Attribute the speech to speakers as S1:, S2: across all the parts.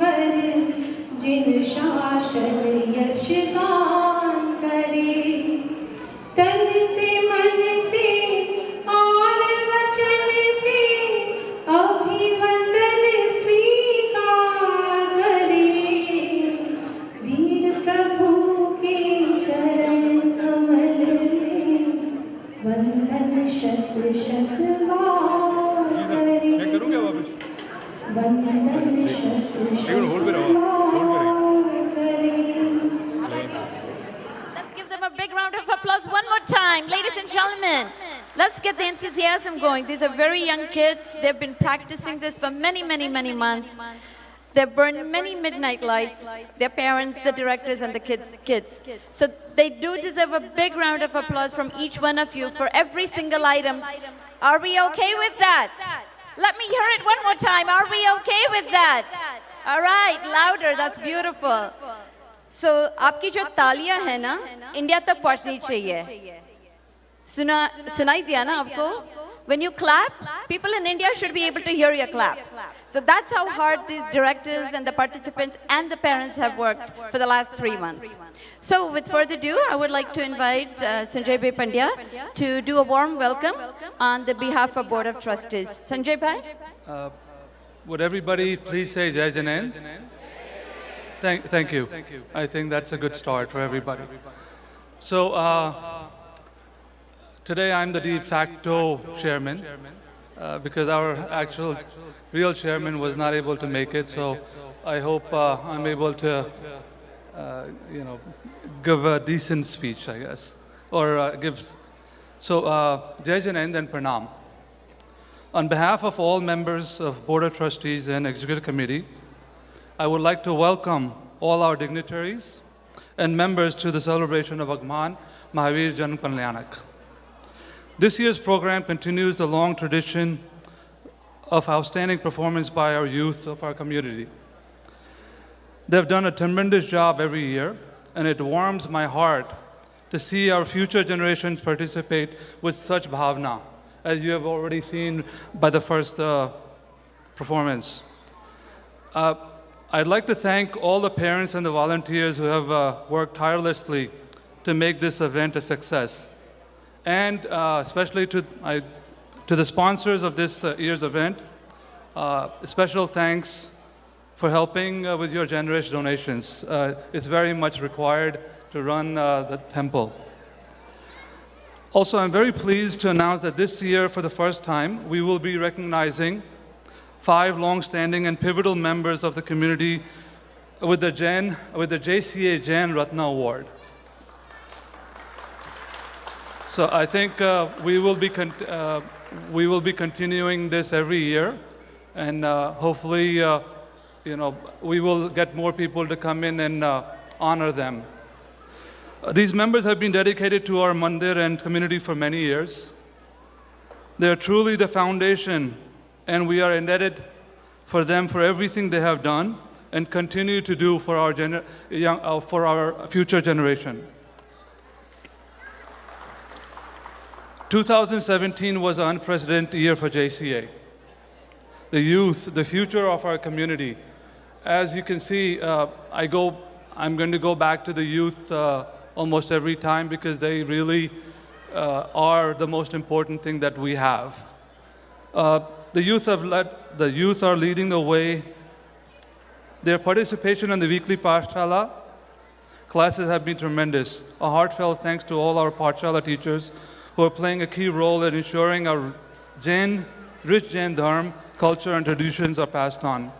S1: पर जिन शासन यश गान करे, तन से मन से और वचन से अभिवंदन स्वीकार करे। वीर प्रभु के चरण कमल में वंदन शत शत बार करे, वंदन शत शत
S2: Let's give them a big round of applause one more time. Ladies and gentlemen, let's get the enthusiasm going. These are very young kids. They've been practicing this for many, many, many months. They've burned many midnight lights, their parents, the directors, and the kids. So they do deserve a big round of applause from each one of you for every single item. Are we okay with that? Let me hear it one more time. Are we okay with that? All right, louder. That's beautiful. So, आपकी जो तालियां है ना, India तक पहुंचनी चाहिए. सुनाई दिया ना आपको? When you clap, people in India should be able to hear your claps. So that's how hard these directors and the participants and the parents have worked for the last 3 months. So with further ado, I would like to invite Sanjay Bhai Pandya to do a warm welcome on the behalf of Board of Trustees. Sanjay Bhai?
S3: Would everybody please say Jai Janan? Thank you. I think that's a good start for everybody. So today I'm the de facto chairman because our actual real chairman was not able to make it. So I hope I'm able to, give a decent speech, I guess, or So Jai Janan and Pranam. On behalf of all members of Board of Trustees and Executive Committee, I would like to welcome all our dignitaries and members to the celebration of Bhagwan Mahavi Jayanti Celebration. This year's program continues the long tradition of outstanding performance by our youth of our community. They've done a tremendous job every year, and it warms my heart to see our future generations participate with such bhavna, as you have already seen by the first performance. I'd like to thank all the parents and the volunteers who have worked tirelessly to make this event a success. And especially to the sponsors of this year's event, special thanks for helping with your generous donations. It's very much required to run the temple. Also, I'm very pleased to announce that this year, for the first time, we will be recognizing 5 long-standing and pivotal members of the community with the JCA Jain Ratna Award. So I think we will be continuing this every year, and hopefully, we will get more people to come in and honor them. These members have been dedicated to our mandir and community for many years. They are truly the foundation, and we are indebted for them for everything they have done and continue to do for our future generation. 2017 was an unprecedented year for JCA. The youth, the future of our community. As you can see, I'm going to go back to the youth almost every time because they really are the most important thing that we have. The youth are leading the way. Their participation in the weekly Pathshala classes have been tremendous. A heartfelt thanks to all our Pathshala teachers who are playing a key role in ensuring our rich Jain Dharma, culture, and traditions are passed on.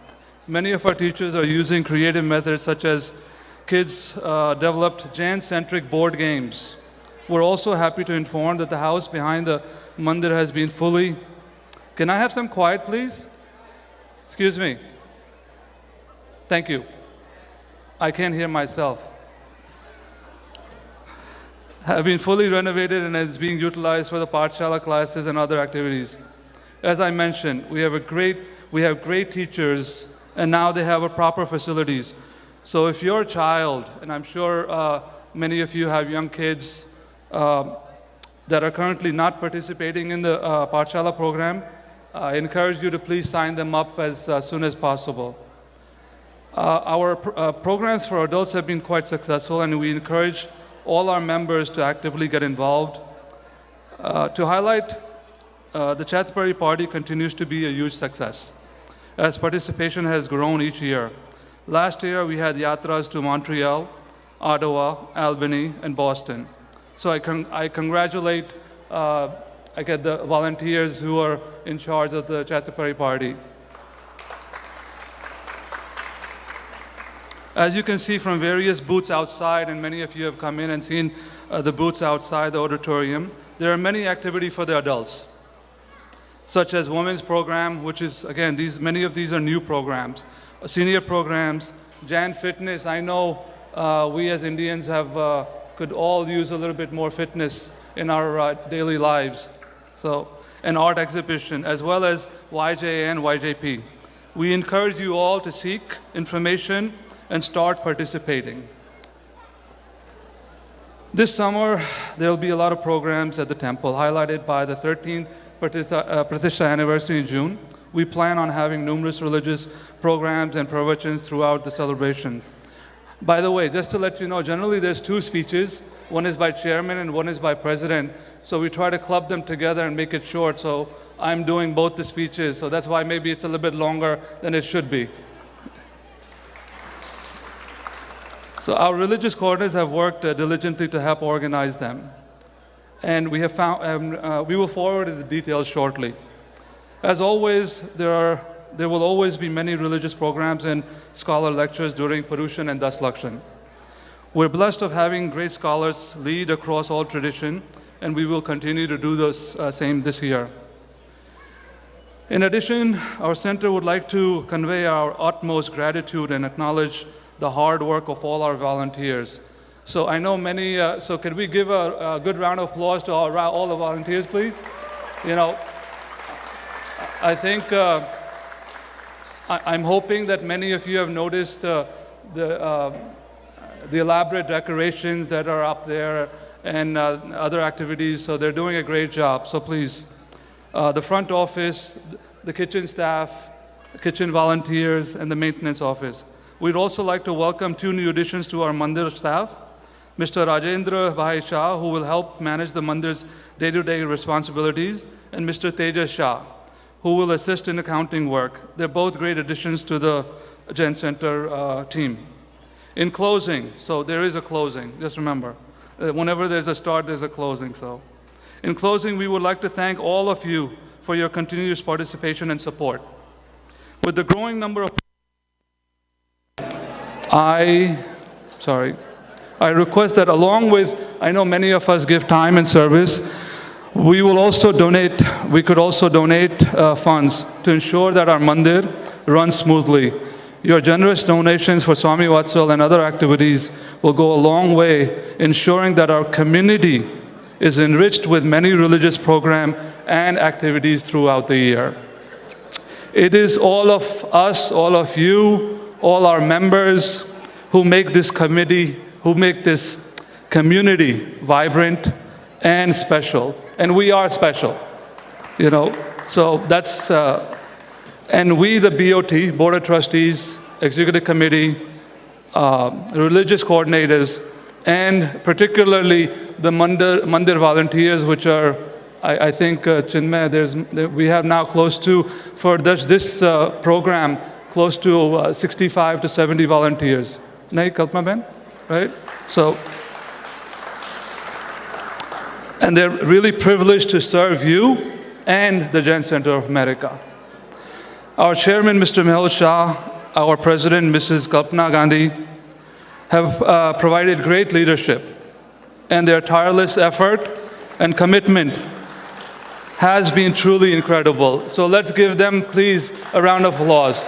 S3: Many of our teachers are using creative methods such as kids developed Jain-centric board games. We're also happy to inform that the house behind the mandir has been fully... Can I have some quiet, please? Excuse me. Thank you. I can't hear myself. Have been fully renovated and is being utilized for the Pathshala classes and other activities. As I mentioned, we have great teachers, and now they have proper facilities. So if your child, and I'm sure many of you have young kids that are currently not participating in the Pathshala program, I encourage you to please sign them up as soon as possible. Our programs for adults have been quite successful, and we encourage all our members to actively get involved. To highlight, the Chhatrapati Party continues to be a huge success, as participation has grown each year. Last year, we had yatras to Montreal, Ottawa, Albany, and Boston. So I congratulate the volunteers who are in charge of the Chhatrapati Party. As you can see from various booths outside, and many of you have come in and seen the booths outside the auditorium, there are many activities for the adults, such as women's program, which is, again, many of these are new programs, senior programs, Jan Fitness. I know we as Indians could all use a little bit more fitness in our daily lives. So, an art exhibition, as well as YJA and YJP. We encourage you all to seek information and start participating. This summer, there will be a lot of programs at the temple, highlighted by the 13th Pratishtha anniversary in June. We plan on having numerous religious programs and pravachans throughout the celebration. By the way, just to let you know, generally there's two speeches. One is by chairman and one is by president. So we try to club them together and make it short. So I'm doing both the speeches. So that's why maybe it's a little bit longer than it should be. So our religious coordinators have worked diligently to help organize them. And we have found, we will forward the details shortly. As always, there will always be many religious programs and scholar lectures during Purushan and Daslakshan. We're blessed of having great scholars lead across all tradition, and we will continue to do this same this year. In addition, our center would like to convey our utmost gratitude and acknowledge the hard work of all our volunteers. So I know many, so can we give a good round of applause to all the volunteers, please? You know, I think, I'm hoping that many of you have noticed the elaborate decorations that are up there and other activities, so they're doing a great job. So please, the front office, the kitchen staff, kitchen volunteers, and the maintenance office. We'd also like to welcome two new additions to our Mandir staff, Mr. Rajendra Bhai Shah, who will help manage the Mandir's day-to-day responsibilities, and Mr. Tejas Shah, who will assist in accounting work. They're both great additions to the Gen Center team. In closing, so there is a closing, just remember, whenever there's a start, there's a closing. So, in closing, we would like to thank all of you for your continuous participation and support. With the growing number of I request that along with, I know many of us give time and service, we could also donate funds to ensure that our mandir runs smoothly. Your generous donations for Swami Vatsal and other activities will go a long way ensuring that our community is enriched with many religious programs and activities throughout the year. It is all of us, all of you, all our members who make this committee, who make this community vibrant and special. And we are special, you know. So that's, and we, the BOT, Board of Trustees, Executive Committee, religious coordinators, and particularly the Mandir volunteers, which are, I think, Chinmay, we have now close to, for this program, close to 65 to 70 volunteers. Nahi, Kalpana Ben? Right? So, and they're really privileged to serve you and the Jain Center of America. Our chairman, Mr. Mehul Shah, our president, Mrs. Kalpana Gandhi, have provided great leadership, and their tireless effort and commitment has been truly incredible. So let's give them, please, a round of applause.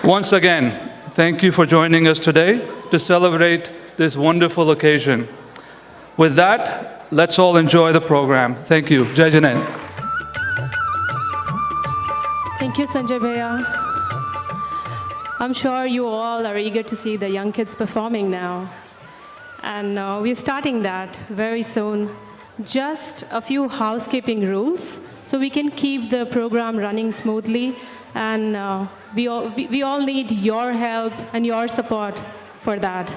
S3: Once again, thank you for joining us today to celebrate this wonderful occasion. With that, let's all enjoy the program. Thank you. Jai Janan.
S1: Thank you, Sanjay Bhaiya. I'm sure you all are eager to see the young kids performing now. And we're starting that very soon Just a few housekeeping rules so we can keep the program running smoothly, and we all need your help and your support for that.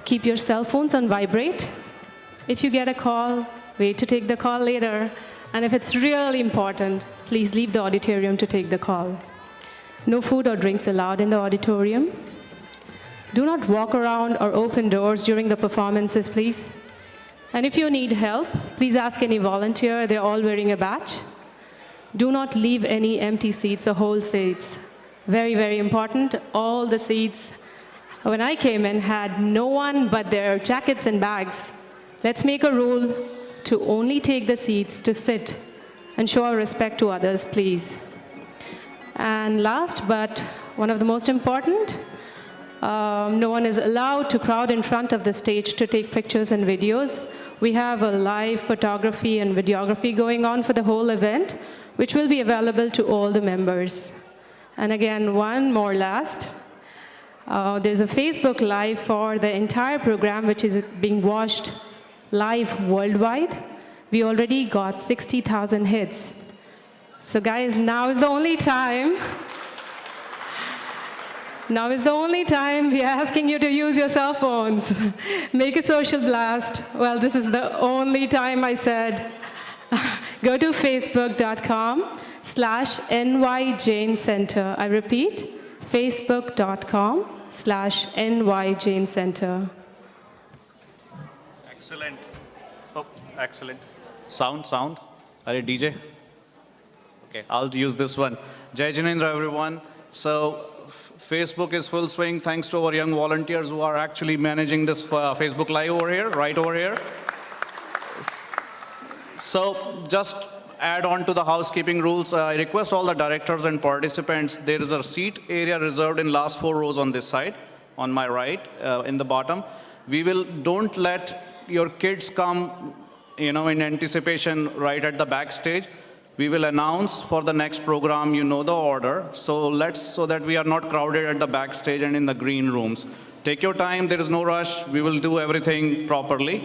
S1: Keep your cell phones on vibrate. If you get a call, wait to take the call later. And if it's really important, please leave the auditorium to take the call. No food or drinks allowed in the auditorium. Do not walk around or open doors during the performances, please. And if you need help, please ask any volunteer. They're all wearing a badge. Do not leave any empty seats or whole seats. Very, very important. All the seats, when I came in, had no one but their jackets and bags. Let's make a rule to only take the seats to sit and show our respect to others, please. And last, but one of the most important, no one is allowed to crowd in front of the stage to take pictures and videos. We have a live photography and videography going on for the whole event, which will be available to all the members. And again, one more last. There's a Facebook Live for the entire program, which is being watched live worldwide. We already got 60,000 hits. So guys, now is the only time. Now is the only time we are asking you to use your cell phones. Make a social blast. Well, this is the only time I said. Go to facebook.com/NY Jain Center. I repeat, facebook.com/NY Jain Center.
S4: Excellent. Oh, excellent. Sound. Are you DJ? Okay, I'll use this one. Jai Jinendra, everyone. So, Facebook is full swing thanks to our young volunteers who are actually managing this Facebook Live over here, right over here. So, just add on to the housekeeping rules. I request all the directors and participants, there is a seat area reserved in last 4 rows on this side, on my right, in the bottom. Don't let your kids come, in anticipation right at the backstage. We will announce for the next program, the order. So that we are not crowded at the backstage and in the green rooms. Take your time, there is no rush. We will do everything properly.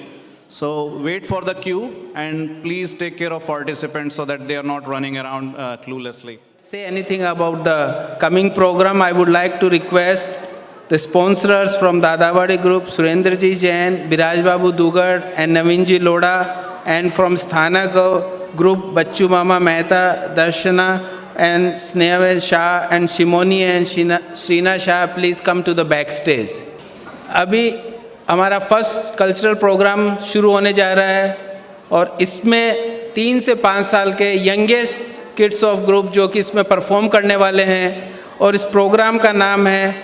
S4: So wait for the cue and please take care of participants so that they are not running around cluelessly.
S5: Say anything about the coming program, I would like to request the sponsors from Dadawadi Group, Surendraji Jain, Biraj Babu Dugar and Navinji Loda, and from Sthana Group, Bachchu Mama Mehta, Darshana and Sneha Shah and Shimoni and Shrina Shah, please come to the backstage. अभी हमारा first cultural programme शुरू होने जा रहा है और इसमें 3 से 5 साल के यंगेस्ट किड्स ऑफ ग्रुप जो कि इसमें परफॉर्म करने वाले हैं, और इस प्रोग्राम का नाम है,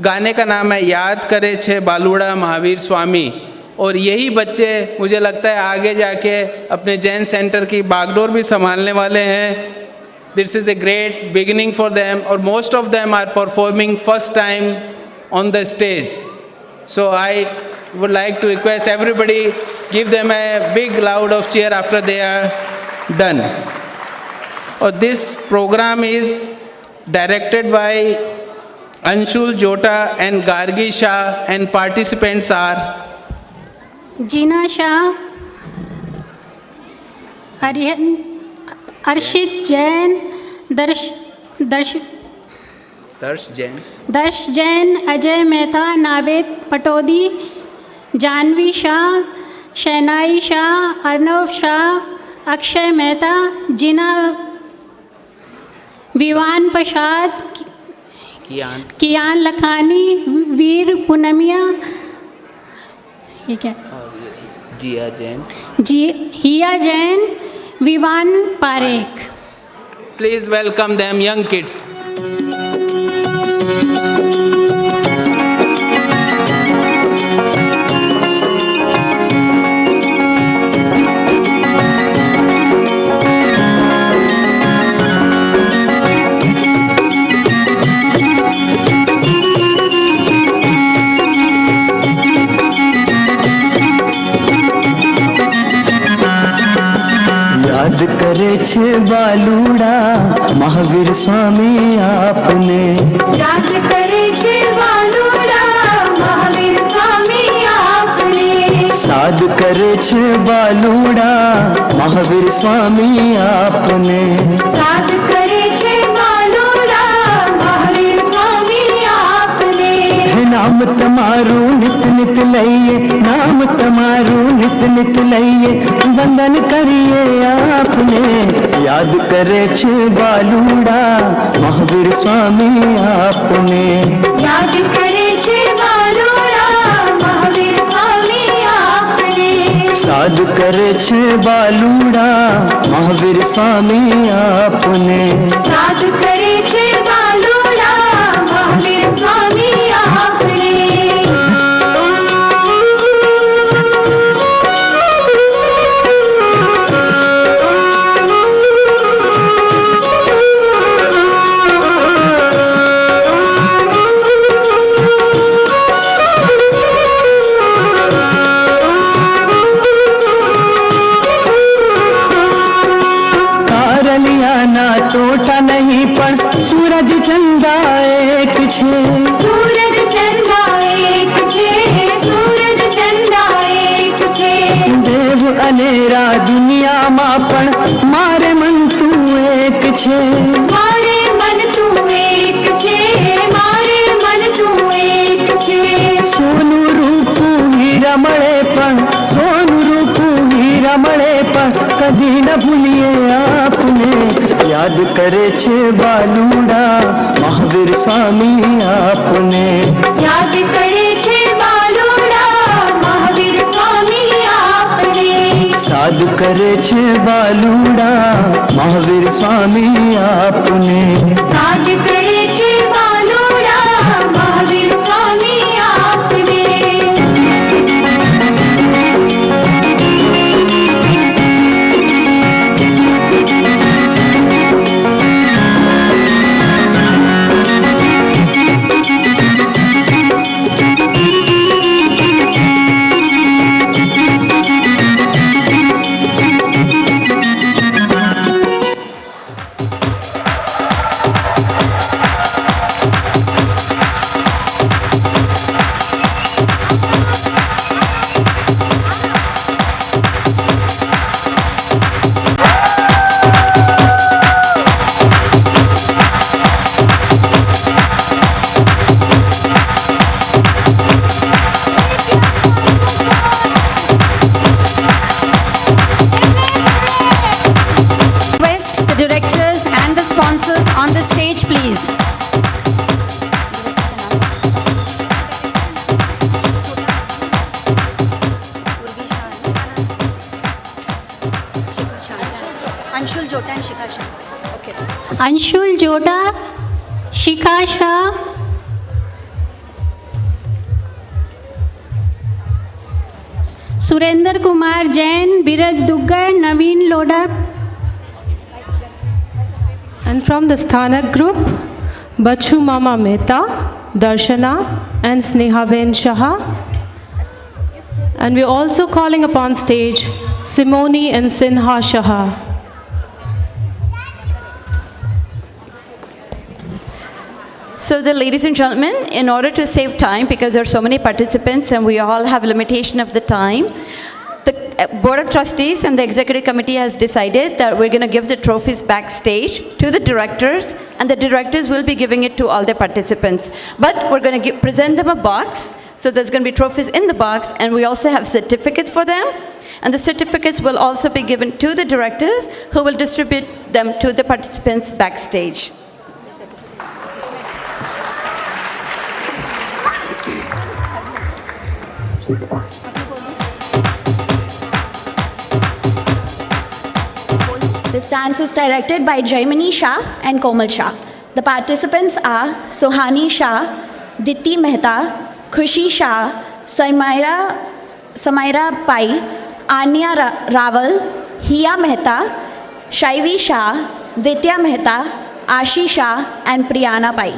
S5: गाने का नाम है याद करे छे बालूड़ा महावीर स्वामी। और यही बच्चे मुझे लगता है आगे जाके अपने जैन सेंटर की बागडोर भी संभालने वाले हैं। This is a great beginning for them, और most of them are performing first time on the stage. So I would like to request everybody, give them a big loud of cheer after they are done. This program is directed by Anshul Jota and Gargi Shah, and participants are
S6: Jeena Shah, Arshit Jain, Darsh Jain, Ajay Mehta, Navid Patodi, Janvi Shah, Shainai Shah, Arnav Shah, Akshay Mehta, Jina Vivan Pashad, Kian Lakhani, Veer Punamia,
S5: Jia Jain,
S6: Hiya Jain, Vivan Parekh.
S5: Please welcome them, young kids.
S7: याद करे छे बालूड़ा महावीर स्वामी आपने,
S8: याद करे छे बालूड़ा महावीर स्वामी आपने,
S7: साध करे छे बालूड़ा महावीर स्वामी आपने
S8: साध करे छे बालूड़ा महावीर स्वामी आपने
S7: हे नाम तमारू नित नित लइए नाम तमारू नित नित लइए वंदन करिए आपने याद करे छे बालूड़ा महावीर स्वामी आपने
S8: याद करे छे बालूड़ा महावीर स्वामी आपने
S7: साध करे छे बालूड़ा महावीर स्वामी आपने
S8: साध करे छे बालूड़ा महावीर स्वामी आपने
S7: ना टोटा नहीं पण सूरज चंदा एक छे
S8: सूरज चंदा एक छे सूरज चंदा एक छे
S7: देव अनेरा दुनिया मा पण मारे मन तू एक छे
S8: मारे मन तू एक छे मारे मन तू एक छे
S7: सोनू रूप हीरा मळे पण सोनू रूप हीरा मळे पण कदी न भूलिए आपने याद करे छे बालूड़ा महावीर स्वामी आपने
S8: याद करे छे बालूड़ा महावीर स्वामी आपने
S7: साध करे छे बालूड़ा महावीर स्वामी आपने
S8: साध करे छे बालूड़ा महावीर स्वामी आपने
S2: on the stage, please. Anshul Jota and Shikha Shah. Okay.
S6: Anshul जोटा, शिखा शाह, सुरेंद्र कुमार जैन, बीरज दुग्गड़, नवीन Lodha.
S1: And from the Sthanak group, Bachu Mama Mehta, Darshana and Snehaben Shaha. And we're also calling upon stage Simoni and Sinha Shaha.
S2: So the ladies and gentlemen, in order to save time, because there are so many participants and we all have limitation of the time, the Board of Trustees and the Executive Committee has decided that we're going to give the trophies backstage to the directors, and the directors will be giving it to all the participants. But we're going to present them a box, so there's going to be trophies in the box, and we also have certificates for them. And the certificates will also be given to the directors, who will distribute them to the participants backstage.
S9: This dance is directed by Jaimani Shah and Komal Shah. The participants are Sohani Shah, Diti Mehta, Khushi Shah, Samaira Pai, Anya Raval, Hiya Mehta, Shaivi Shah, Ditya Mehta, Ashi Shah and Priyana Pai.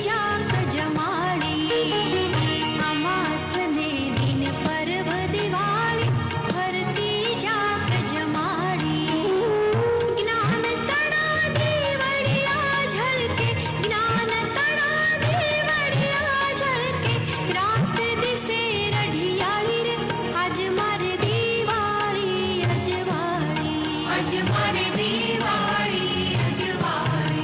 S8: जाक जमाड़ी अमासने दिन पर्व दिवाली भरती जाक जमाड़ी ज्ञान तड़ा देवड़िया झलके ज्ञान तड़ा देवड़िया झलके रात दिसे रढ़ियाली रे आज मारे दीवाली अजवाड़ी आज मारे दीवाली अजवाड़ी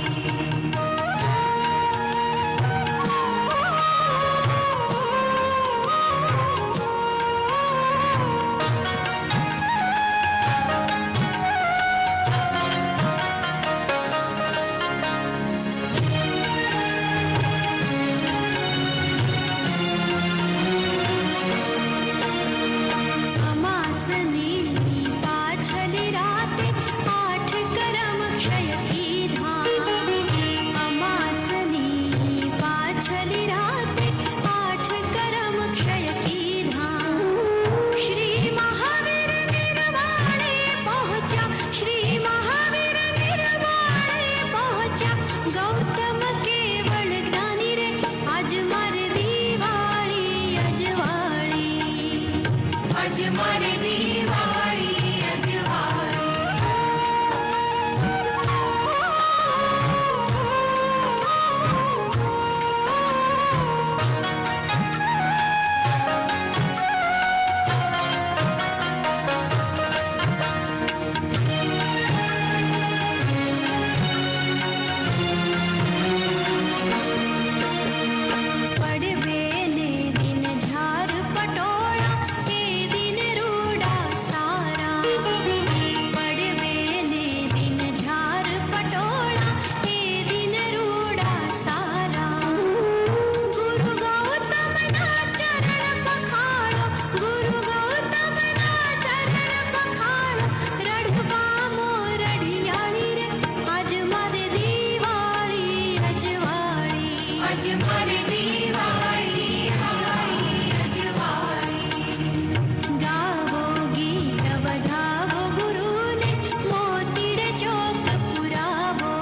S8: अमासनी पाछली राते आठ करम क्षय की धाम अमासनी पाछली राते आठ करम क्षय की धाम श्री महावीर निर्वाणे पहुँचा श्री महावीर निर्वाणे पहुँचा गौतम केवल ज्ञानी रे आज मारे दीवाली अजवाड़ी आज मारे दीवाली अजवाड़ी पड़वे ने दिन झार पटोला के दिन रूड़ा सारा पड़वे ने दिन झार पटोला के दिन रूड़ा सारा गुरु गौतम ना चरण पखाड़ो गुरु गौतम ना चरण पखाड़ो रढ़वा मोरढ़ियाली रे आज मारे दीवाली अजवाड़ी आज मारे दीवाली अजवाड़ी गावो गीत बधावो गुरु ने मोतीड़ चौक पुरावो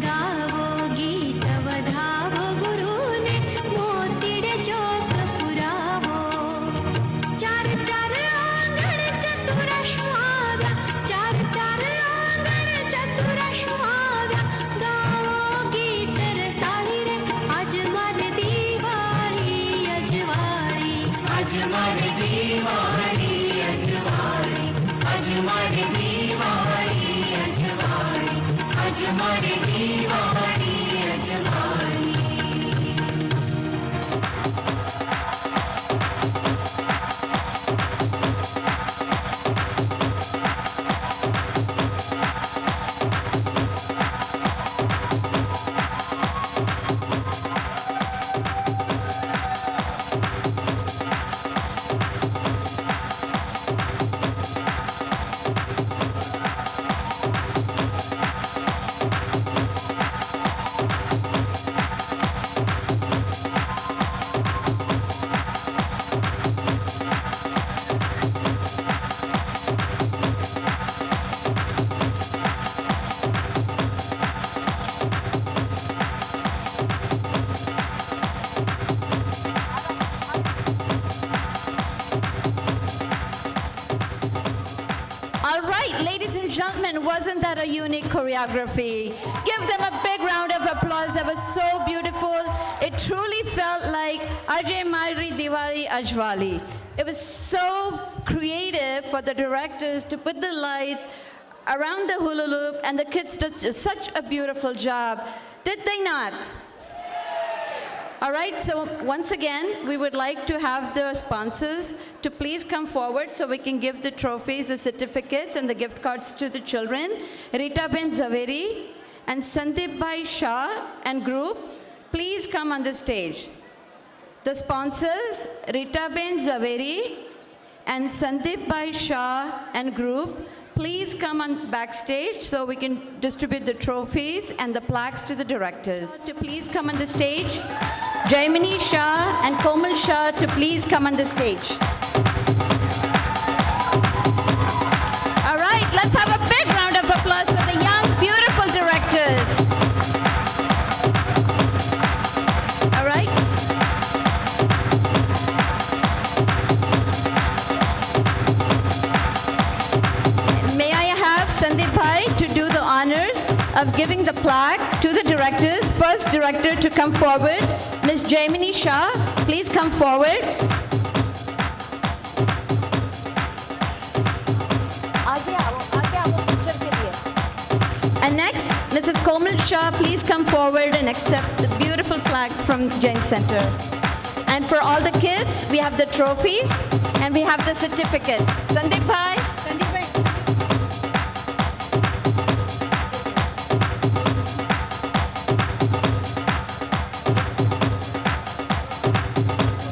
S8: गावो गीत बधावो गुरु ने मोतीड़ चौक पुरावो चार चार आंगण चतुरश्वाव्या चार चार आंगण चतुरश्वाव्या गावो गीत रसाली रे आज मारे दीवाली अजवाड़ी आज मारे दीवाली अजवाड़ी आज मारे दीवाली अजवाड़ी आज मारे Diwali अजवाड़ी All right, ladies and gentlemen, wasn't that a unique choreography? Give them a big round of applause. That was so beautiful. It truly felt like Ajay Mari Diwali Ajwali. It was so creative for the directors to put the lights around the hula loop, and the kids did such a beautiful job. Did they not? All right, so once again, we would like to have the sponsors to please come forward so we can give the trophies, the certificates, and the gift cards to the children. Rita Ben Zaveri and Sandeep Bhai Shah and group, please come on the stage. The sponsors, Rita Ben Zaveri and Sandeep Bhai Shah and group, please come on backstage so we can distribute the trophies and the plaques to the directors. To please come on the stage. Jaimini Shah and Komal Shah to please come on the stage. All right, let's have a big round of applause for the young, beautiful directors. of giving the plaque to the directors. First director to come forward, Ms. Jaimini Shah, please come forward. And next, Mrs. Komal Shah, please come forward and accept the beautiful plaque from Jain Center. And for all the kids, we have the trophies and we have the certificate. Sandeep Bhai.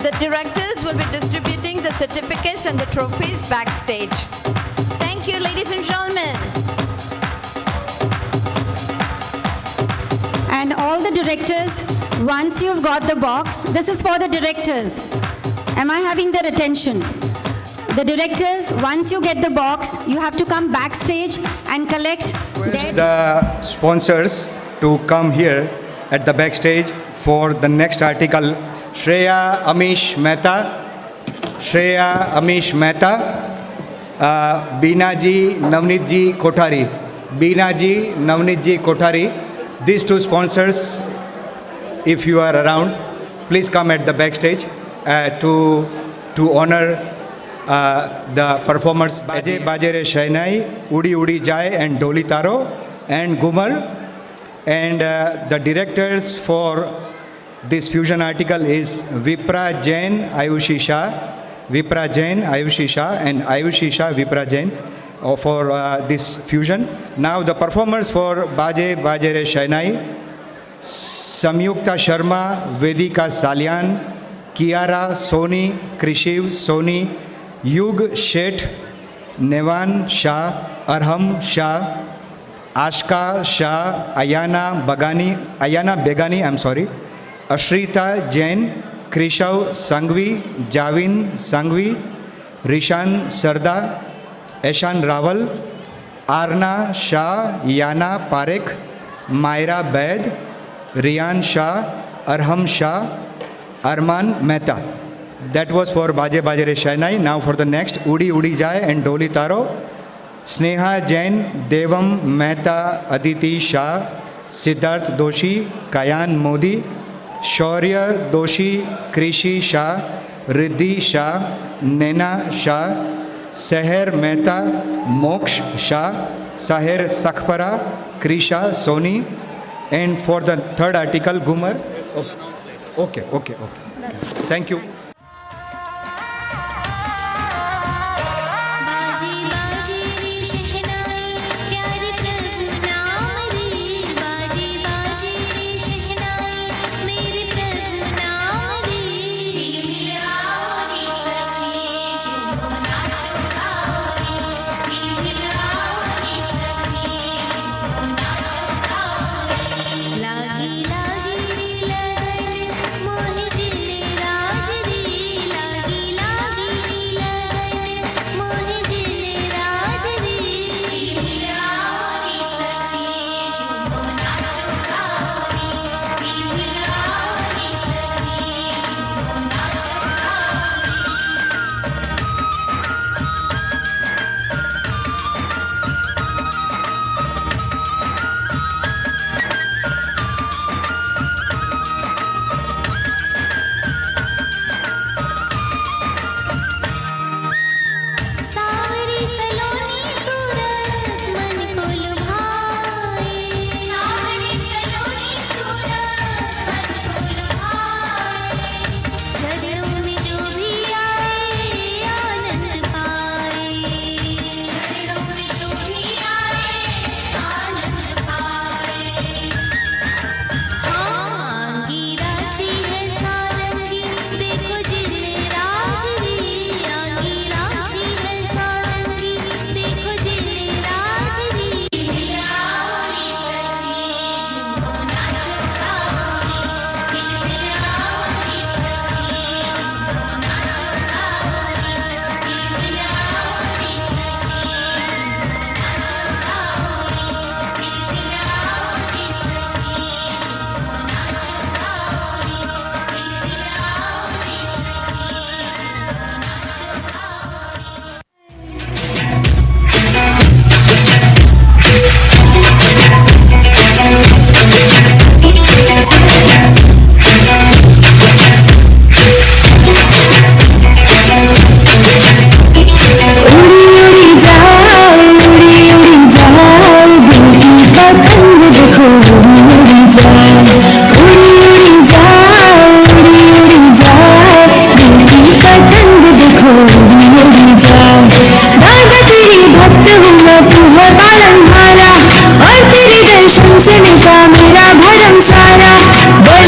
S8: The directors will be distributing the certificates and the trophies backstage. Thank you, ladies and gentlemen.
S6: And all the directors, once you've got the box, this is for the directors. Am I having their attention? The directors, once you get the box, you have to come backstage and collect
S10: the sponsors to come here at the backstage for the next article. Shreya Amish Mehta, Binaji Navnitji Kothari. These two sponsors, if you are around, please come at the backstage to honor the performers. Baje Bajere Shainai, Udi Udi Jai and Doli Taro and Gumar. And the directors for this fusion article is Vipra Jain, Ayushi Shah, and Ayushi Shah, Vipra Jain for this fusion. Now the performers for Baje Bajere Shainai, Samyukta Sharma, Vedika Salyan, Kiara Soni, Krishiv Soni, Yug Sheth, Nevan Shah, Arham Shah, Ashka Shah, Ayana Begani, Ashrita Jain, Krishav Sangvi, Javin Sangvi, Rishan Sarda, Eshan Rawal, Arna Shah, Yana Parekh, Myra Baid, Riyan Shah, Arham Shah, Arman Mehta. That was for Baje Bajere Shainai. Now for the next, Udi Udi Jai and Doli Taro, Sneha Jain, Devam Mehta, Aditi Shah, Siddharth Doshi, Kayan Modi, Shaurya Doshi, Krishi Shah, Riddhi Shah, Nena Shah, Seher Mehta, Moksh Shah, Saher Sakhpara, Krisha Soni, and for the third article, Gumar. Okay. Thank you.
S11: लागी लागी रे लगन मोहि दिल राज रे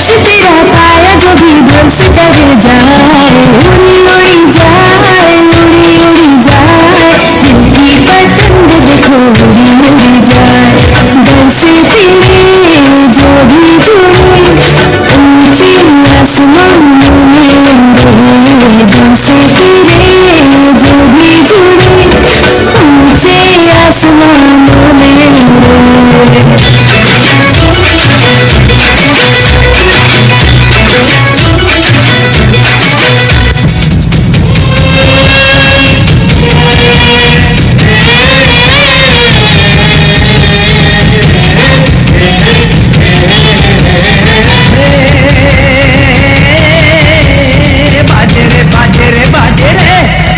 S7: स्पर्श तेरा पाया जो भी दिल से डर जाए, उड़ी उड़ी जाए, उड़ी उड़ी जाए, दिल की पतंग देखो उड़ी उड़ी जाए, दिल से फिरे जो भी जुड़े, ऊंचे आसमानों में उड़े, दिल से फिरे जो भी जुड़े, ऊंचे आसमानों में उड़े।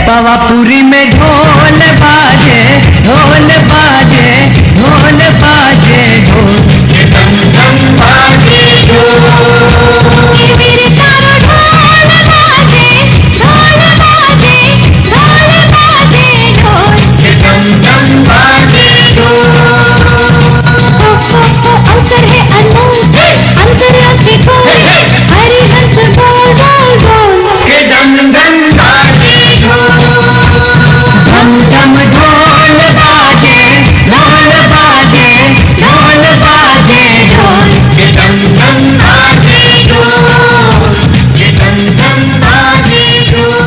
S7: पावापुरी में ढोल बाजे, ढोल बाजे, ढोल बाजे, ढोल डम डम बाजे ढोल। मेरे तारो ढोल बाजे, ढोल बाजे, ढोल बाजे ढोल, डम डम बाजे ढोल। अवसर है अनमोल, अंतर्यामी के खोल, हरि हंस बोल बोल बोल, के डम डम बाजे डम डम ढोल बाजे, ढोल बाजे, ढोल बाजे ढोल, के डम डम बाजे ढोल, के डम डम बाजे ढोल।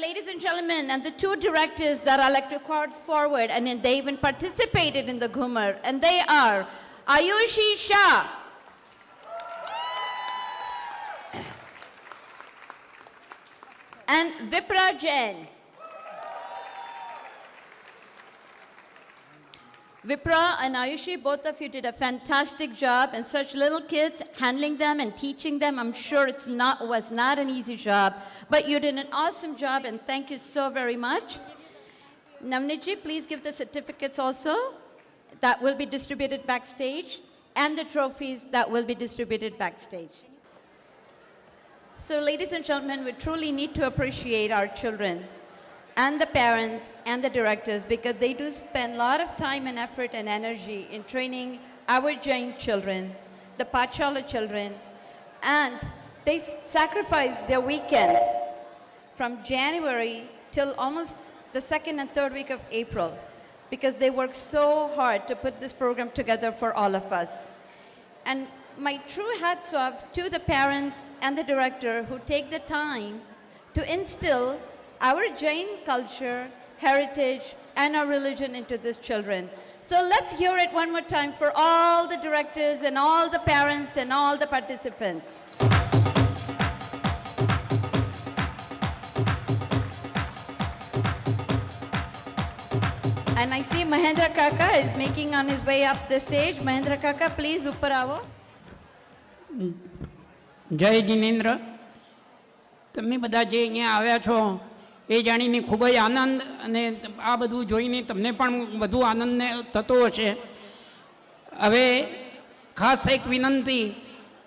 S2: Ladies and gentlemen, and the two directors that I like to call forward, and then they even participated in the Ghumar, and they are Ayushi Shah, and Vipra Jain. Vipra and Ayushi, both of you did a fantastic job, and such little kids, handling them and teaching them, I'm sure was not an easy job, but you did an awesome job, and thank you so very much. Navneetji, please give the certificates also that will be distributed backstage, and the trophies that will be distributed backstage. So ladies and gentlemen, we truly need to appreciate our children and the parents and the directors, because they do spend a lot of time and effort and energy in training our Jain children, the Pachala children, and they sacrifice their weekends from January till almost the second and third week of April. because they work so hard to put this program together for all of us. And my true hats off to the parents and the director who take the time to instill our Jain culture, heritage, and our religion into these children. So let's hear it one more time for all the directors and all the parents and all the participants. And I see Mahendra Kaka is making on his way up the stage. Mahendra Kaka, please, upar aavo.
S11: જય જિનેન્દ્ર, તમે બધા જે અહીંયા આવ્યા છો એ જાણીને ખૂબ જ આનંદ અને આ બધું જોઈને તમને પણ વધુ આનંદ થતો હશે. હવે ખાસ એક વિનંતી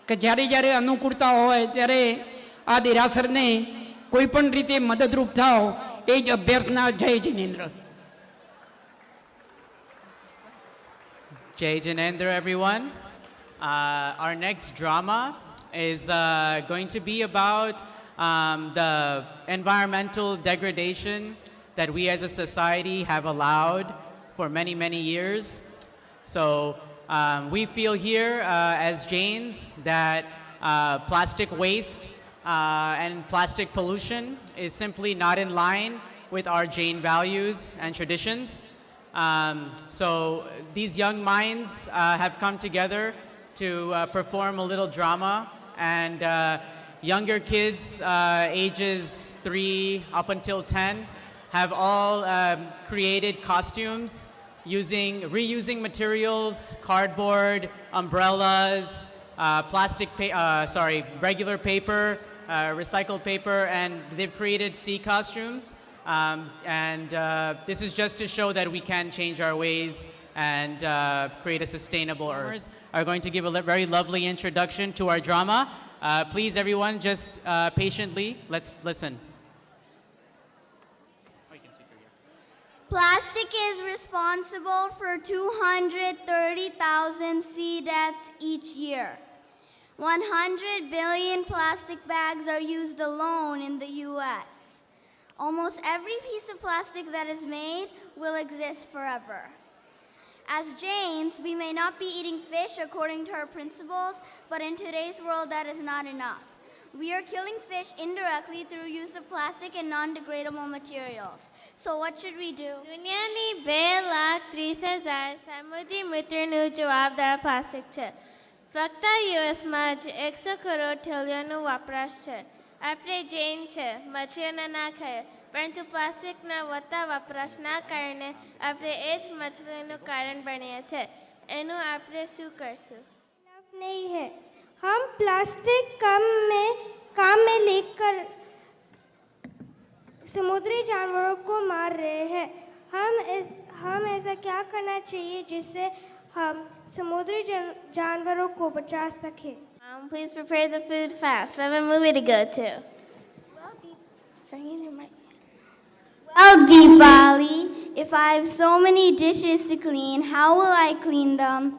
S11: કે જ્યારે જ્યારે અનુકૂળતા હોય ત્યારે આ દેરાસરને કોઈ પણ રીતે મદદરૂપ થાઓ એ જ અભ્યર્થના. જય Jinendra.
S12: Jai Jinendra, everyone. Our next drama is going to be about the environmental degradation that we as a society have allowed for many, many years. So we feel here as Jains that plastic waste and plastic pollution is simply not in line with our Jain values and traditions. So these young minds have come together to perform a little drama, and younger kids ages 3 up until 10 have all created costumes reusing materials, cardboard, umbrellas, regular paper, recycled paper, and they've created sea costumes. This is just to show that we can change our ways and create a sustainable earth. Are going to give a very lovely introduction to our drama. Please, everyone, just patiently, let's listen.
S13: Plastic is responsible for 230,000 sea deaths each year. 100 billion plastic bags are used alone in the US. Almost every piece of plastic that is made will exist forever. As Jains, we may not be eating fish according to our principles, but in today's world that is not enough. We are killing fish indirectly through use of plastic and non-degradable materials. So what should we do?
S14: દુનિયાની 2,30,000 સમુદ્રી મૃત્યુનું જવાબદાર plastic છે. ફક્ત યુએસમાં જ 100 કરોડ થેલીઓનો વપરાશ છે. આપણે જૈન છે, મછલીઓને ના ખાઈએ, પરંતુ પ્લાસ્ટિકના વધતા વપરાશના કારણે આપણે એ જ મછલીનું કારણ બનીએ છીએ. એનું આપણે શું કરશું?
S15: नहीं है. हम प्लास्टिक काम में लेकर समुद्री जानवरों को मार रहे हैं. हम ऐसा क्या करना चाहिए जिससे हम समुद्री जानवरों को बचा सकें?
S14: Please prepare the food fast. We have a movie to go to.
S13: Well, Deepali, if I have so many dishes to clean, how will I clean them?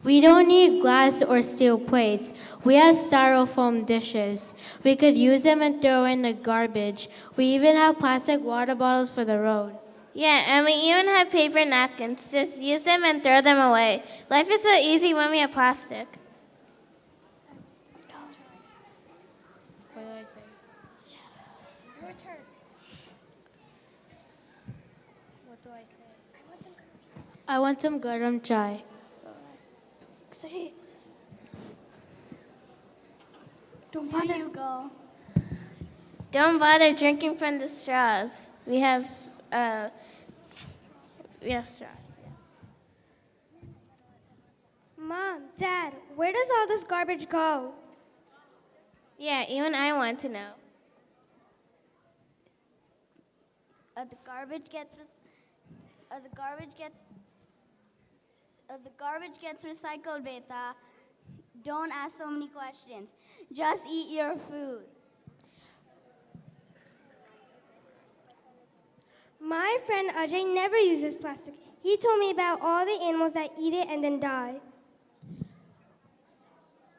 S16: We don't need glass or steel plates. We have styrofoam dishes. We could use them and throw in the garbage. We even have plastic water bottles for the road.
S14: Yeah, and we even have paper napkins. Just use them and throw them away. Life is so easy when we have plastic.
S16: What do I say?
S14: Shut up. Your turn.
S16: What do I say? I want some garam chai.
S14: Say.
S13: Don't bother. Here you go.
S14: Don't bother drinking from the straws. We have straws.
S15: Mom, Dad, where does all this garbage go?
S14: Yeah, even I want to know.
S13: The garbage gets recycled, beta. Don't ask so many questions. Just eat your food.
S15: My friend Ajay never uses plastic. He told me about all the animals that eat it and then die.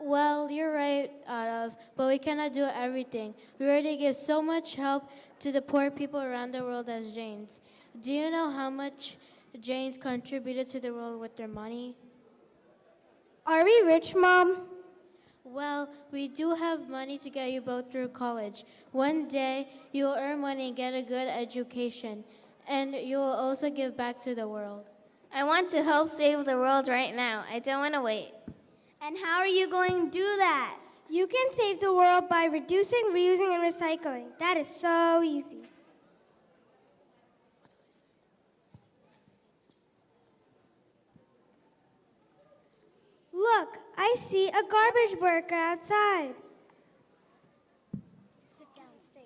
S16: Well, you're right, Arav, but we cannot do everything. We already give so much help to the poor people around the world as Jains. Do you know how much Janes contributed to the world with their money?
S15: Are we rich, Mom?
S16: Well, we do have money to get you both through college. One day, you will earn money and get a good education, and you will also give back to the world.
S14: I want to help save the world right now. I don't want to wait.
S13: And how are you going to do that?
S15: You can save the world by reducing, reusing, and recycling. That is so easy. Look, I see a garbage worker outside.
S13: Sit down, stay.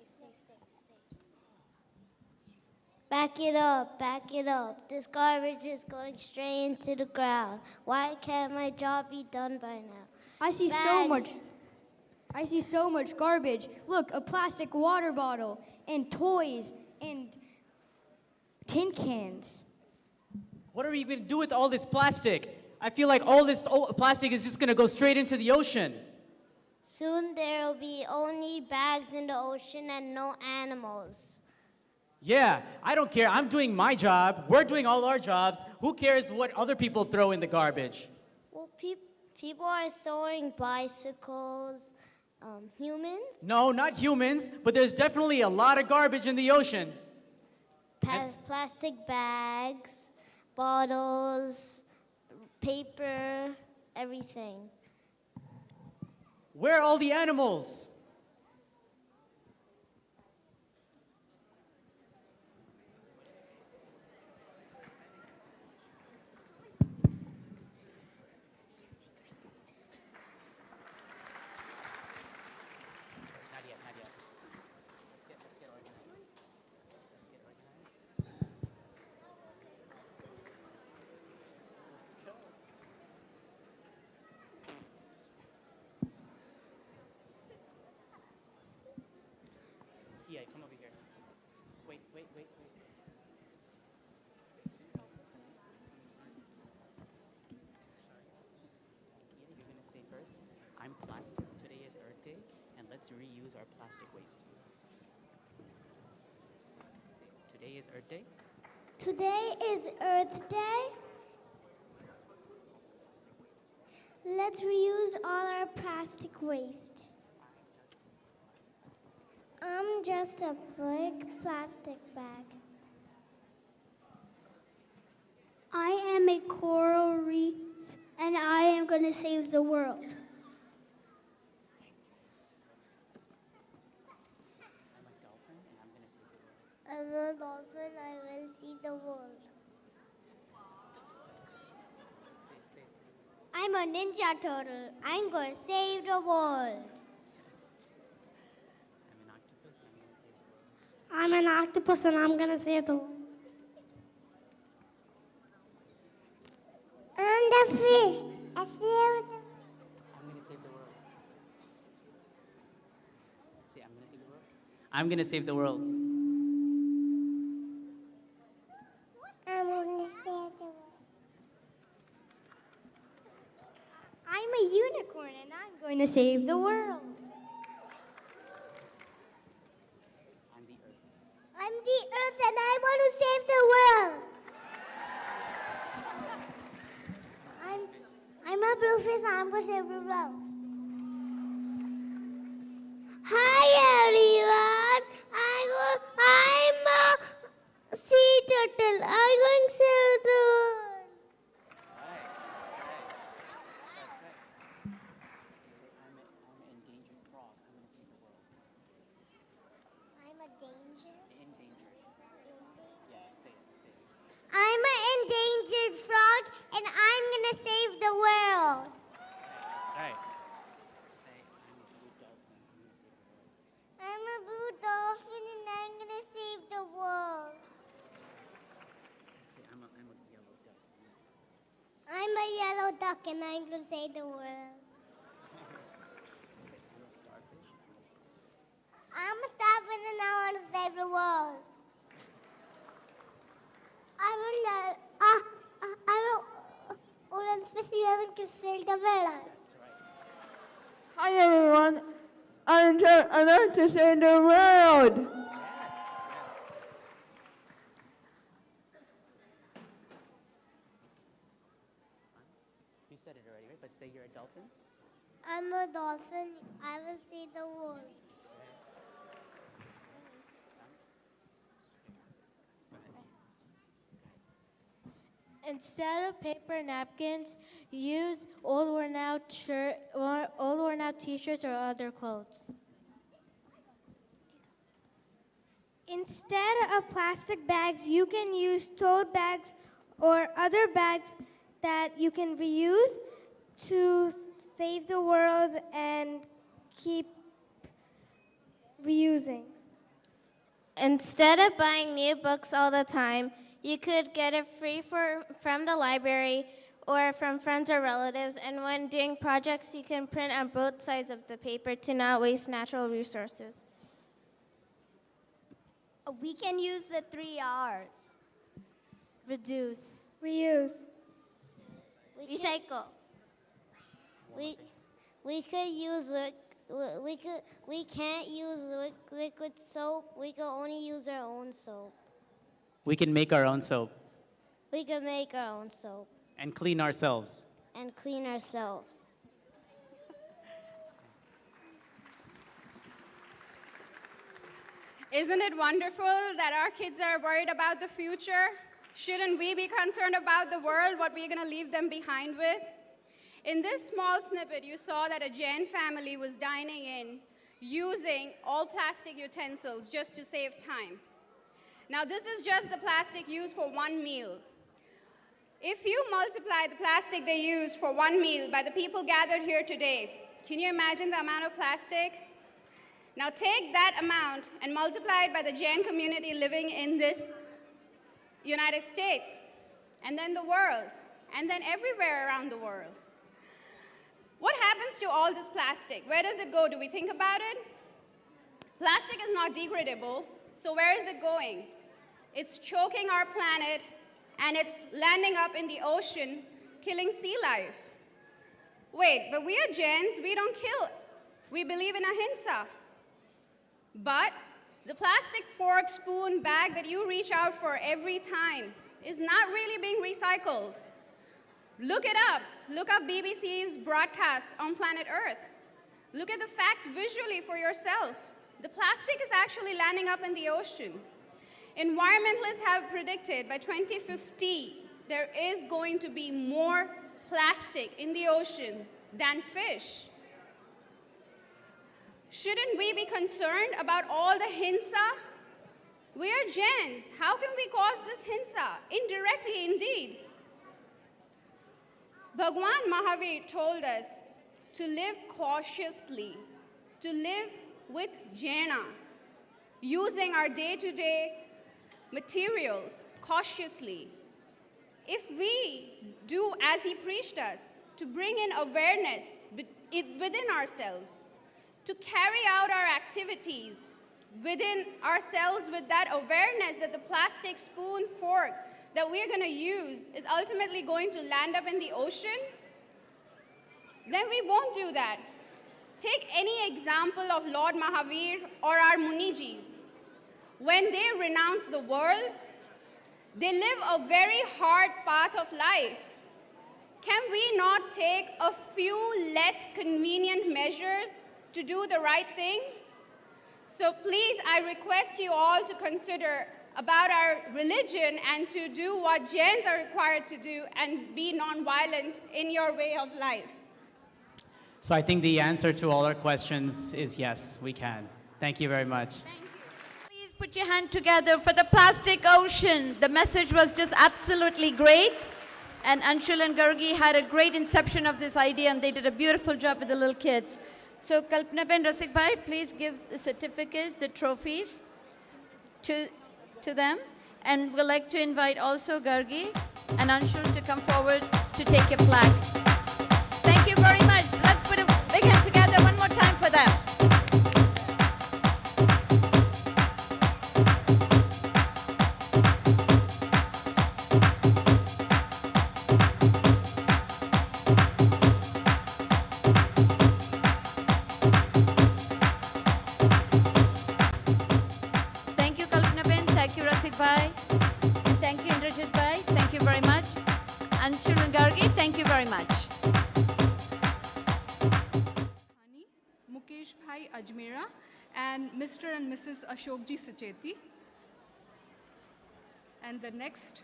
S13: Back it up, back it up. This garbage is going straight into the ground. Why can't my job be done by now?
S15: I see so much garbage. Look, a plastic water bottle and toys and tin cans.
S17: What are we going to do with all this plastic? I feel like all this plastic is just going to go straight into the ocean.
S13: Soon there will be only bags in the ocean and no animals.
S17: Yeah, I don't care. I'm doing my job. We're doing all our jobs. Who cares what other people throw in the garbage?
S13: Well, people are throwing bicycles, humans,
S17: No, not humans, but there's definitely a lot of garbage in the ocean.
S13: plastic bags, bottles, paper, everything.
S17: Where are all the animals? Yeah, come over here. Wait. You're going to say first, I'm plastic. Today is Earth Day, and let's reuse our plastic waste. Today is Earth Day.
S15: Today is Earth Day. Let's reuse all our plastic waste. I'm just a big plastic bag. I am a coral reef, and I am going to save the world.
S13: I'm a dolphin, I will see the world. I'm a ninja turtle, I'm going to save the world.
S15: I'm an octopus, and I'm going to save the world. I'm the fish. I saved the
S17: I'm going to save the world. Say, I'm going to save the world. I'm going to save the world.
S15: I'm going to save the world. I'm a unicorn, and I'm going to save the world.
S13: I'm the earth and I want to save the world. I'm a bluefish and I'm going to save the world. Hi everyone. I'm a sea turtle. I'm going to save the world. I'm an endangered frog, and I'm going to save the world.
S17: Right.
S13: I'm a blue dolphin, and I'm going to save the world.
S17: Say, I'm a yellow duck.
S13: I'm a yellow duck, and I'm going to save the world.
S17: Say, I'm a starfish.
S13: I'm a starfish, and I want to save the world. I'm a orange fish, and I want to save the world.
S18: Hi everyone, I'm to save the world.
S12: but say you're a dolphin.
S14: I'm a dolphin. I will see the world.
S16: Instead of paper napkins, use old worn out t-shirts or other clothes.
S15: Instead of plastic bags, you can use tote bags or other bags that you can reuse to save the world and keep reusing.
S14: Instead of buying new books all the time, you could get it free from the library or from friends or relatives. And when doing projects, you can print on both sides of the paper to not waste natural resources.
S13: We can use the 3 R's.
S16: Reduce.
S15: Reuse.
S14: Recycle.
S13: We could use we can't use liquid soap. We can only use our own soap.
S12: We can make our own soap
S13: We can make our own soap
S12: and clean ourselves.
S13: and clean ourselves.
S19: Isn't it wonderful that our kids are worried about the future? Shouldn't we be concerned about the world, what we're going to leave them behind with? In this small snippet, you saw that a Jain family was dining in using all plastic utensils just to save time. Now, this is just the plastic used for one meal. If you multiply the plastic they use for one meal by the people gathered here today, can you imagine the amount of plastic? Now take that amount and multiply it by the Jain community living in this United States, and then the world, and then everywhere around the world. What happens to all this plastic? Where does it go? Do we think about it? Plastic is not degradable, so where is it going? It's choking our planet, and it's landing up in the ocean, killing sea life. Wait, but we are Jains, we don't kill. We believe in ahimsa. But the plastic fork, spoon, bag that you reach out for every time is not really being recycled. Look it up. Look up BBC's broadcast on planet Earth. Look at the facts visually for yourself. The plastic is actually landing up in the ocean. Environmentalists have predicted by 2050 there is going to be more plastic in the ocean than fish. Shouldn't we be concerned about all the hinsa? We are Jains. How can we cause this hinsa? Indirectly, indeed. Bhagwan Mahavi told us to live cautiously, to live with jnana, using our day-to-day materials cautiously. If we do as he preached us, to bring in awareness within ourselves, to carry out our activities within ourselves with that awareness that the plastic spoon, fork that we're going to use is ultimately going to land up in the ocean, then we won't do that. Take any example of Lord Mahavir or our Munijis. When they renounce the world, they live a very hard path of life. Can we not take a few less convenient measures to do the right thing? So please, I request you all to consider about our religion and to do what Jains are required to do and be non-violent in your way of life.
S12: So I think the answer to all our questions is yes, we can. Thank you very much.
S2: Please put your hand together for the plastic ocean. The message was just absolutely great. And Anshul and Gargi had a great inception of this idea, and they did a beautiful job with the little kids. So Kalpana Ben Rasik Bhai, please give the certificates, the trophies to them. And we'd like to invite also Gargi and Anshul to come forward to take a plaque. Thank you very much. Let's put a big hand together one more time for them. Thank you, Kalpana Ben. Thank you, Rasik Bhai. And thank you, Indrajit Bhai. Thank you very much. Anshul and Gargi, thank you very much.
S19: Ajmera, and Mr. and Mrs. Ashokji Sacheti. And the next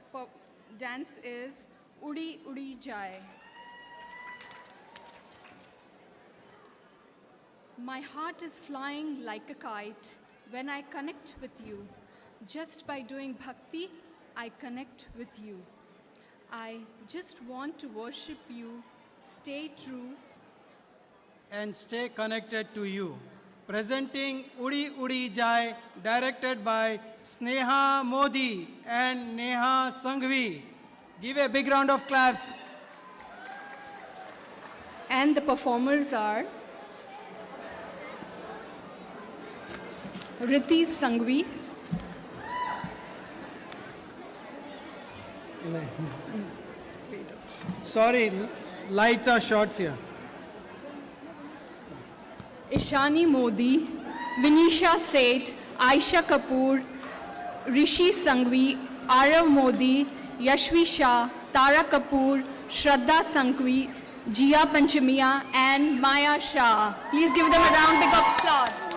S19: dance is Udi Udi Jai. My heart is flying like a kite when I connect with you. Just by doing bhakti, I connect with you. I just want to worship you, stay true,
S20: and stay connected to you. Presenting Udi Udi Jai, directed by Sneha Modi and Neha Sanghvi. Give a big round of claps.
S19: and the performers are Riti Sanghvi,
S20: Sorry, lights are short here.
S19: Ishani Modi, Vinisha Seth, Aisha Kapoor, Rishi Sanghvi, Arav Modi, Yashvi Shah, Tara Kapoor, Shraddha Sanghvi, Jia Panchamiya, and Maya Shah. Please give them a round big of applause.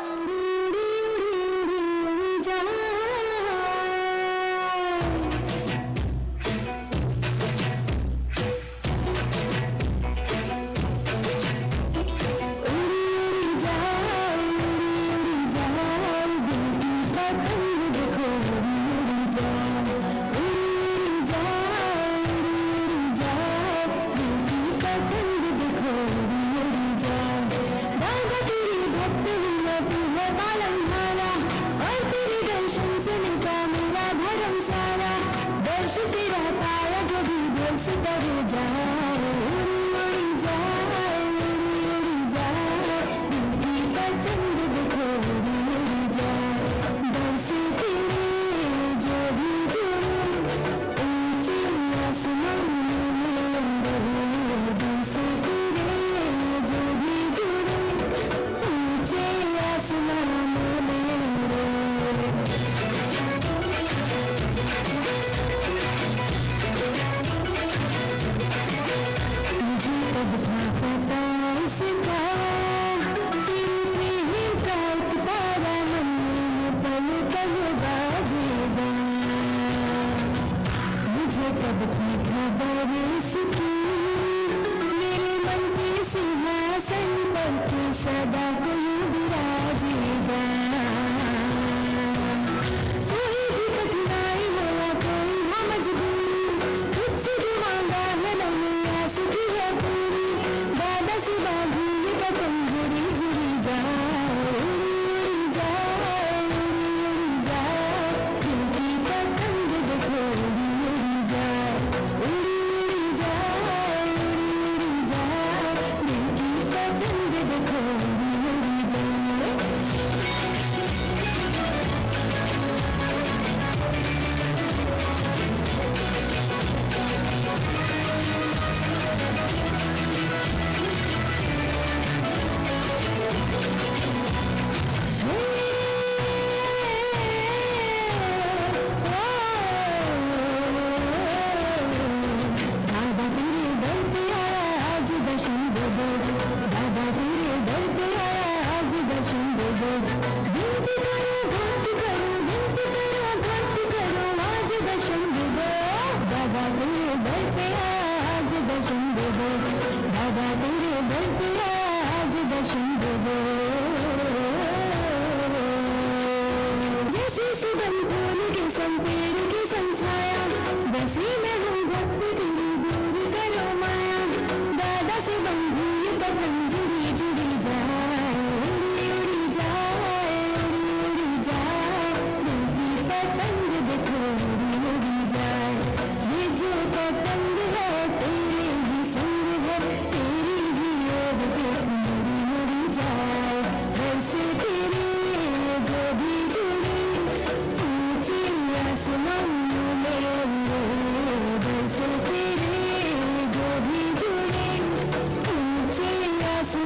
S7: Yes.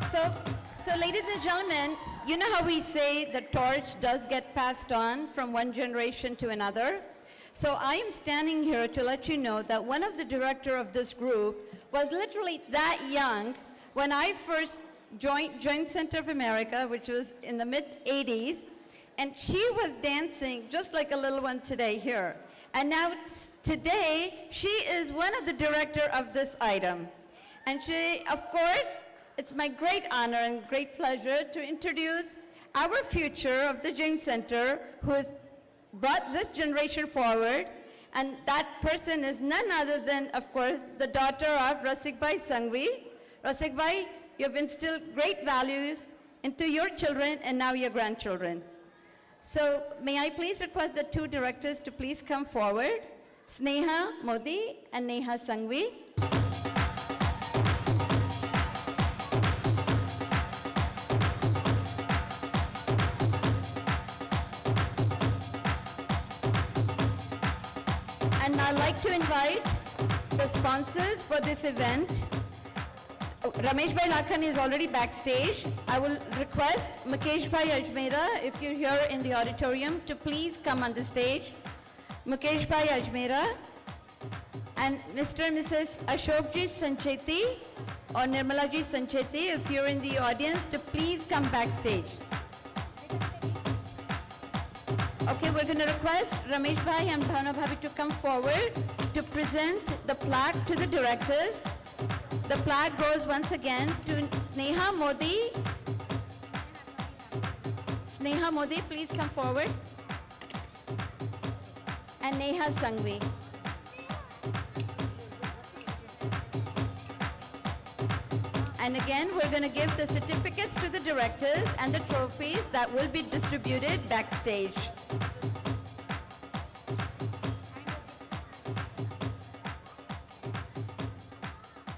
S2: So ladies and gentlemen, you know how we say the torch does get passed on from one generation to another? So I am standing here to let you know that one of the director of this group was literally that young when I first joined Center of America, which was in the mid-'80s, and she was dancing just like a little one today here. And now today, she is one of the director of this item. And she, of course, it's my great honor and great pleasure to introduce our future of the Jain Center, who has brought this generation forward. And that person is none other than, of course, the daughter of Rasikbhai Sangvi. Rasikbhai, you have instilled great values into your children and now your grandchildren. So may I please request the two directors to please come forward, Sneha Modi and Neha Sangvi. And I'd like to invite the sponsors for this event. Ramesh Bhai Lakhan is already backstage. I will request Mukesh Bhai Ajmera, if you're here in the auditorium, to please come on the stage. Mukesh Bhai Ajmera and Mr. and Mrs. Ashokji Sancheti or Nirmalaji Sancheti, if you're in the audience, to please come backstage. Okay, we're going to request Ramesh Bhai and Bhavna Bhabi to come forward to present the plaque to the directors. The plaque goes once again to Sneha Modi. Sneha Modi, please come forward. And Neha Sangvi. And again, we're going to give the certificates to the directors and the trophies that will be distributed backstage.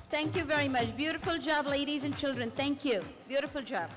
S2: Thank you very much. Beautiful job, ladies and children. Thank you. Beautiful job.